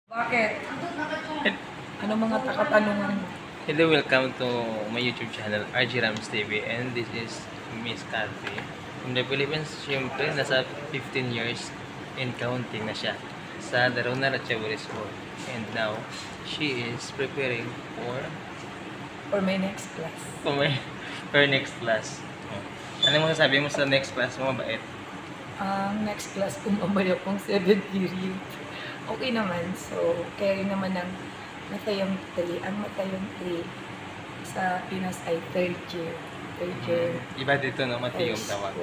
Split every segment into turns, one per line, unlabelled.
Bakit? Ano mga katanungan mo?
Hello, welcome to my YouTube channel, RG Rams TV, and this is Miss Cathy. From the Philippines, siyempre, nasa 15 years and counting na siya sa Darona Ratchaburi School. And now, she is preparing
For my next class.
for her next class. Ano masasabi mo sa next class mo, mabait?
Ang next class ko mamaya pong 7th period. Okay naman. So, carry naman ng Matayong 3. Ang Matayong 3 sa Pinas ay 3rd year. 3rd year.
Iba dito, no? Mati yung tawag.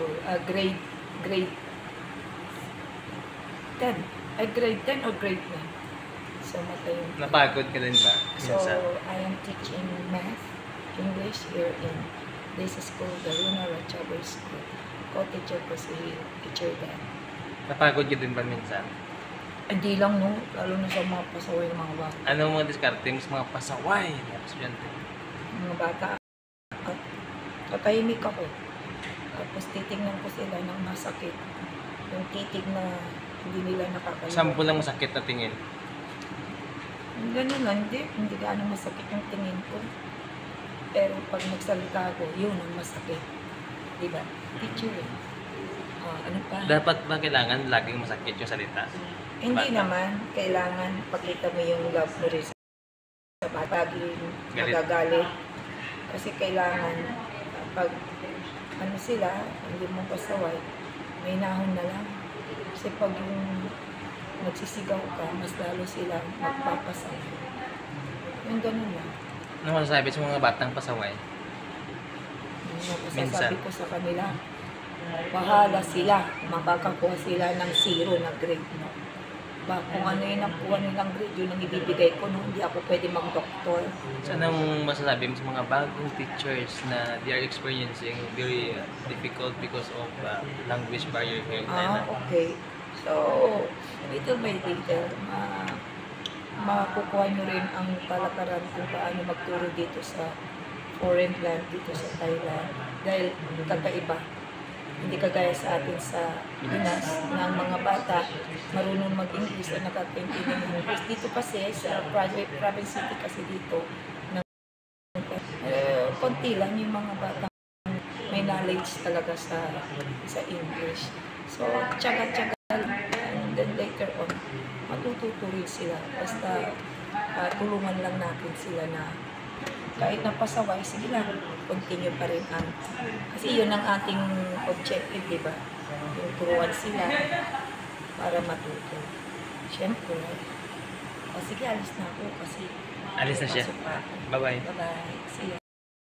Grade 10. Ay, grade 10 or grade 9? So, Matayong 3.
Napagod ka din ba?
So, I am teaching math, English here in this school, the Darona Ratchaburi School. Co-teacher ko si Teacher Dan.
Napagod ka din ba minsan?
Hindi lang, no? Lalo na sa mga pasaway ng mga bata.
Ano mga diskarte mo sa mga pasaway na estudyante?
Mga bata, at tatahimik ako. Tapos titignan ko sila ng masakit. Yung titig na hindi nila nakakalimutan.
Sample lang masakit na tingin.
Ganun lang, hindi gaano masakit yung tingin ko. Pero pag nagsalita ako, yun ang masakit. Diba? Teacher eh. Ano pa?
Dapat ba kailangan laging masakit yung salita?
Hindi
Bata.
naman. Kailangan pakita mo yung love mo rin sa bata. Laging
Galit.
magagalit. Kasi kailangan pag ano sila, hindi mo pasaway, may nahon na lang. Kasi pag yung nagsisigaw ka, mas lalo sila magpapasaway. Yung ganun lang.
Ano masasabi sa mga batang pasaway?
Yung
Minsan.
masasabi ko sa kanila, bahala sila, makakakuha sila ng 0 na grade mo. Ba, kung ano yung nakuha nilang grade, yun ang ibibigay ko nung hindi ako pwede mag-doktor.
So, anong masasabi mo sa mga bagong teachers na they are experiencing very difficult because of language barrier here in Thailand?
Okay. So, little by little, makukuha nyo rin ang kalakaran kung paano magturo dito sa foreign land, dito sa Thailand. Dahil kakaiba. Hindi kagaya sa atin sa Pinas ng mga bata marunong mag-English at nakakaintindi ng English. Dito kasi sa province city kasi dito konti lang yung mga bata may knowledge talaga sa English. So, tsaga-tsaga and then later on matututo rin sila. Basta tulungan lang natin sila na kahit napasaway, sige lang, continue pa rin ang... Kasi yun ang ating objective, di ba? Yung turuan sila para matuto. Siyempre, sige, alis na ako kasi...
Alis na siya.
pasok pa ako.
Bye-bye.
Bye-bye. See ya.